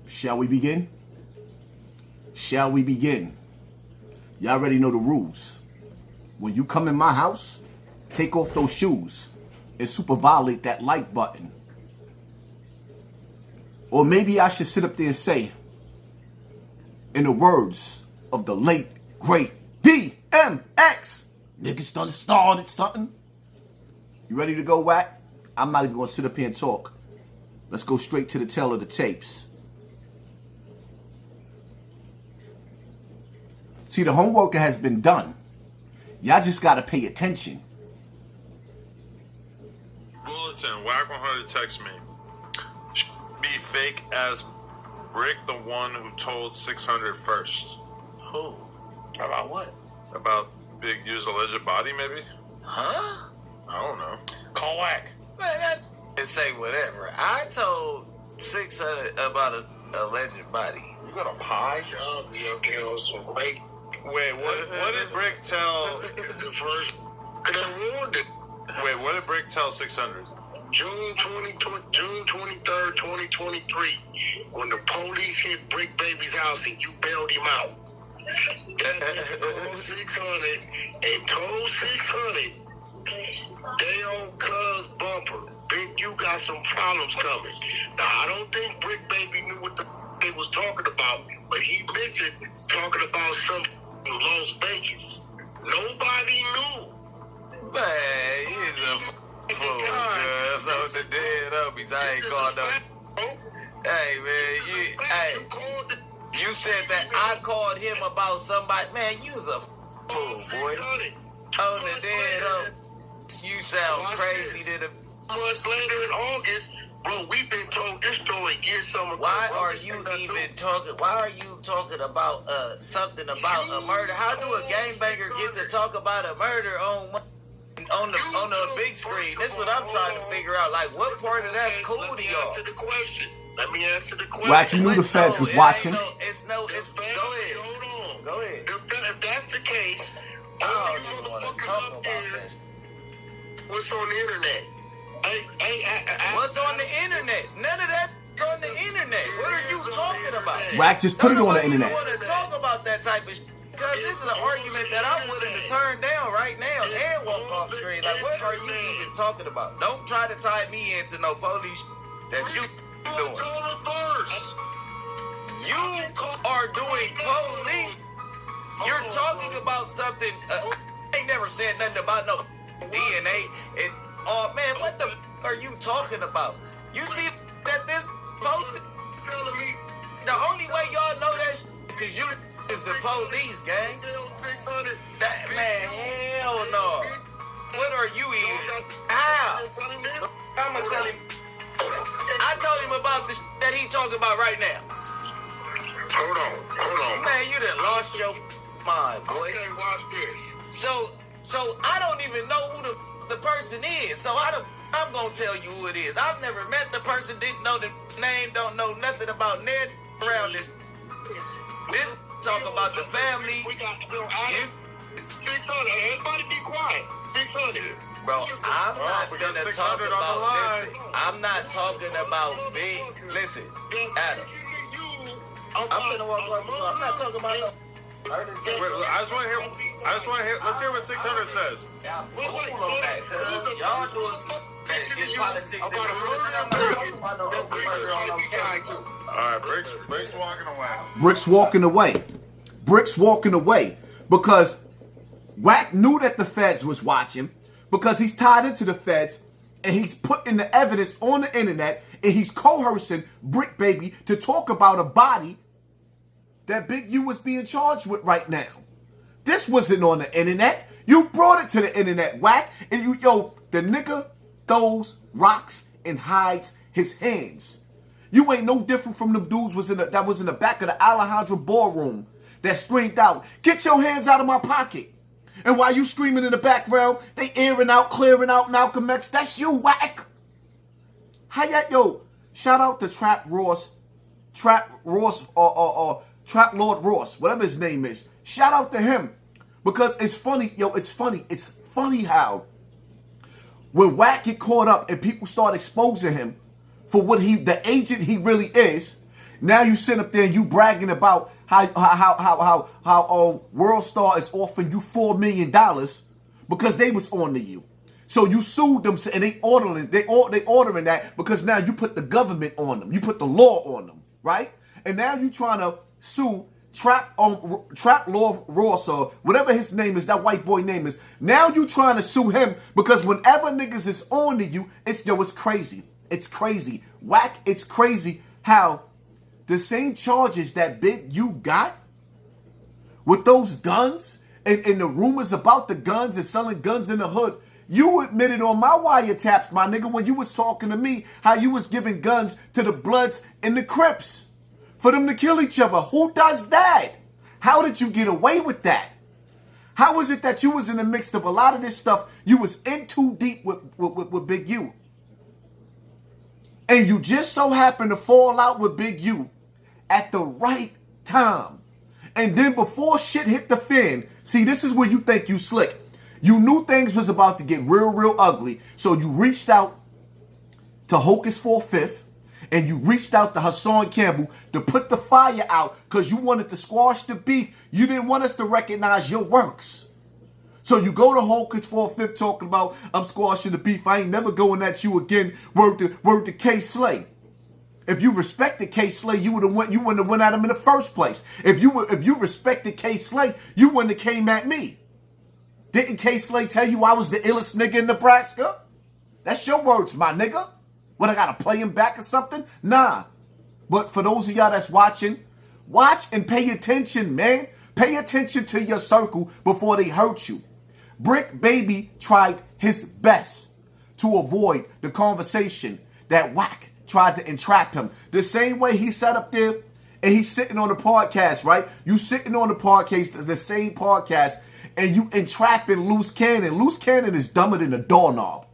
Shall we begin? Shall we begin? Y'all already know the rules. When you come in my house, take off those shoes and super violate that like button. Or maybe I should sit up there and say, in the words of the late, great DMX, niggas done started something. You ready to go, Wack? I'm not even going to sit up here and talk. Let's go straight to the tail of the tapes. See, the homework has been done. Y'all just got to pay attention. Bulletin, Wack 100 text me. Be fake as Bricc, the one who told 600 first. Who? About what? About Big U's alleged body, maybe? Huh? I don't know. Call Wack. Man, that and say whatever. I told 600 about an alleged body. You got him high? Y'all be up there on some fake. Wait, what did Bricc tell? The first could have warned it. Wait, what did Bricc tell 600? June 23rd, 2023, when the police hit Bricc Baby's house and you bailed him out. That called 600 and told 600 they on Cuz bumper. Big, you got some problems coming. Now, I don't think Bricc Baby knew what the they was talking about, but he mentioned talking about some in Las Vegas. Nobody knew. Man, he's a fool, cuz on the dead homies. I ain't called no. Hey, man, you said that I called him about somebody. Man, you's a fool, boy. On the dead homies. You sound crazy to the. Months later in August, bro, we've been told this story years summer. Why are you even talking? Why are you talking about something about a murder? How do a gangbanger get to talk about a murder on the big screen? This is what I'm trying to figure out. Like, what part of that's cool to y'all? Let me answer the question. Wack, you knew the feds was watching. Go ahead. Go ahead. If that's the case, I all don't you even want to motherfuckers talk out about there, this. what's on the internet? What's on the internet? None of that's on the internet. What are you talking about? Wack, just put it on the internet. I don't want to talk about that type of shit. Because this is an argument that I'm willing to turn down right now and walk off screen. Like, what are you even talking about? Don't try to tie me into no police that you doing. You are doing police. You're talking about something. I ain't never said nothing about no DNA. Oh man, what the are you talking about? You see that this posted? The only way y'all know that is because you is the police, gang. That man, hell no. What are you even? How? I'm gonna tell him. I told him about the that he talking about right now. Hold on. Man, you done lost your mind, boy. Okay, watch this. So I don't even know who the person is. So I'm gonna tell you who it is. I've never met the person, didn't know the name, don't know nothing about Ned around this. This talk about the family. We got 600. Everybody be quiet. 600. Bro, I'm not we got gonna 600 talk on the about line. listen. I'm not talking about big. Listen, Adam. I'm finna walk off. I'm not talking about no. Wait, I just want to hear. Let's hear what 600 says. Y'all doing All right, Brick's walking away. Brick's walking away. Brick's walking away because Wack knew that the feds was watching because he's tied into the feds and he's putting the evidence on the internet and he's coercing Bricc Baby to talk about a body that Big U was being charged with right now. This wasn't on the internet. You brought it to the internet, Wack. And the nigga throws rocks and hides his hands. You ain't no different from them dudes that was in the back of the Alejandro ballroom that screamed out, "Get your hands out of my pocket." And while you screaming in the background, they airing out, clearing out Malcolm X. That's you, Wack. Shout out to Trap Lord Ross, whatever his name is. Shout out to him. Because it's funny, it's funny how when Wack get caught up and people start exposing him for what the agent he really is, Now you sit up there and you bragging about how World Star is offering you $4 million because they was on to you. So you sued them and they ordering that because now you put the government on them. You put the law on them, right? And now you trying to sue Trap Law Ross or whatever his name is, that white boy name is. Now you trying to sue him because whenever niggas is on to you, it's crazy. It's crazy. Wack, it's crazy how the same charges that Big U got with those guns and the rumors about the guns and selling guns in the hood, you admitted on my wiretaps, my nigga, when you was talking to me, how you was giving guns to the Bloods and the Crips for them to kill each other. Who does that? How did you get away with that? How is it that you was in the mix of a lot of this stuff? You was in too deep with Big U. And you just so happened to fall out with Big U at the right time. And then before shit hit the fan, see, this is where you think you slick. You knew things was about to get real ugly. So you reached out to Hocus 4/5 and you reached out to Hassan Campbell to put the fire out because you wanted to squash the beef. You didn't want us to recognize your works. So you go to Hocus 4/5 talking about, I'm squashing the beef. I ain't never going at you again. Word to K Slay. If you respected K Slay, you wouldn't have went at him in the first place. If you respected K Slay, you wouldn't have came at me. Didn't K Slay tell you I was the illest nigga in Nebraska? That's your words, my nigga. What, I gotta play him back or something? Nah. But for those of y'all that's watching, watch and pay attention, man. Pay attention to your circle before they hurt you. Bricc Baby tried his best to avoid the conversation that Wack tried to entrap him. The same way he sat up there and he's sitting on the podcast, right? You sitting on the podcast, the same podcast, and you entrapping Loose Cannon. Loose Cannon is dumber than a doorknob.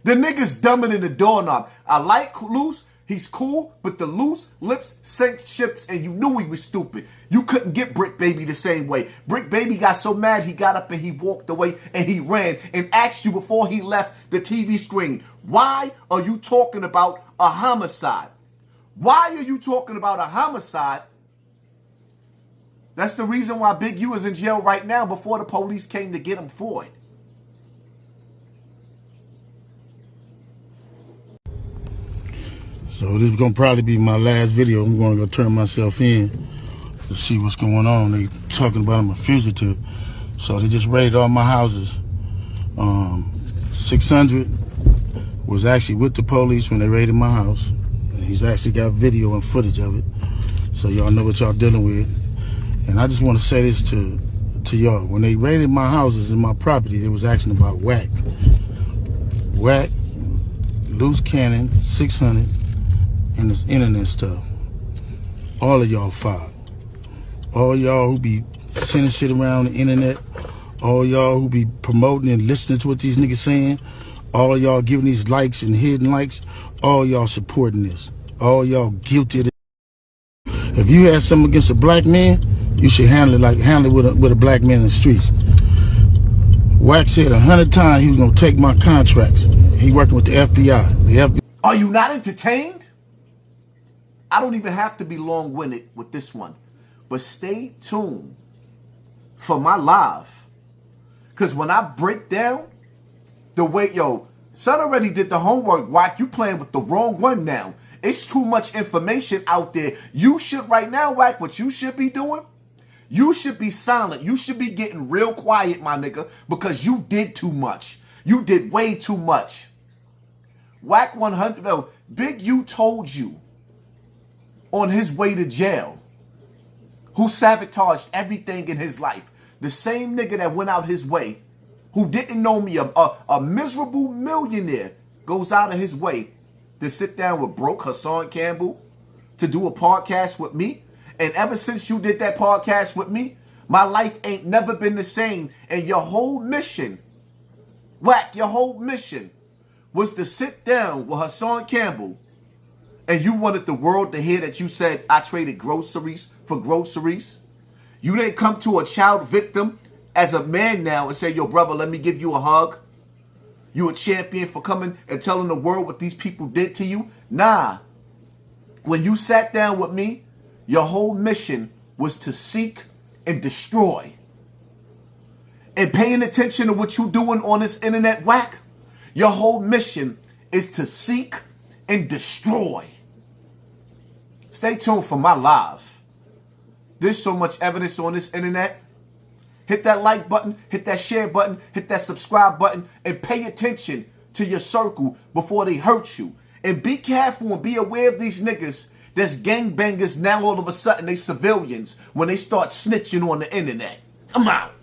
The nigga's dumber than a doorknob. I like Loose. He's cool, but the Loose lips sank ships, and you knew he was stupid. You couldn't get Bricc Baby the same way. Bricc Baby got so mad he got up and he walked away and he ran and asked you before he left the TV screen, why are you talking about a homicide? Why are you talking about a homicide? That's the reason why Big U is in jail right now before the police came to get him for it. So this is going to probably be my last video. I'm going to go turn myself in to see what's going on. They talking about I'm a fugitive. So they just raided all my houses. 600 was actually with the police when they raided my house. And he's actually got video and footage of it. So y'all know what y'all dealing with. And I just want to say this to y'all. When they raided my houses and my property, they was asking about Wack. Wack, Loose Cannon, 600, and this internet stuff. All of y'all fired. All y'all who be sending shit around the internet, all y'all who be promoting and listening to what these niggas saying, all y'all giving these likes and hidden likes, all y'all supporting this. All y'all guilty of this. If you had something against a black man, you should handle it with a black man in the streets. Wack said 100 times he was gonna take my contracts. He working with the FBI. Are you not entertained? I don't even have to be long-winded with this one. But stay tuned for my live. Because when I break down the way, son already did the homework, Wack. You playing with the wrong one now. It's too much information out there. You should right now, Wack, what you should be doing, you should be silent. You should be getting real quiet, my nigga, because you did too much. You did way too much. Wack 100, Big U told you on his way to jail, who sabotaged everything in his life. The same nigga that went out his way, who didn't know me, a miserable millionaire, goes out of his way to sit down with broke Hassan Campbell to do a podcast with me. And ever since you did that podcast with me, my life ain't never been the same. And your whole mission, Wack, your whole mission was to sit down with Hassan Campbell, and you wanted the world to hear that you said, I traded groceries for groceries. You didn't come to a child victim as a man now and say, yo, brother, let me give you a hug. You a champion for coming and telling the world what these people did to you? Nah. When you sat down with me, your whole mission was to seek and destroy. And paying attention to what you're doing on this internet, Wack, your whole mission is to seek and destroy. Stay tuned for my live. There's so much evidence on this internet. Hit that like button, hit that share button, hit that subscribe button, and pay attention to your circle before they hurt you. And be careful and be aware of these niggas that's gangbangers now all of a sudden they civilians when they start snitching on the internet. I'm out.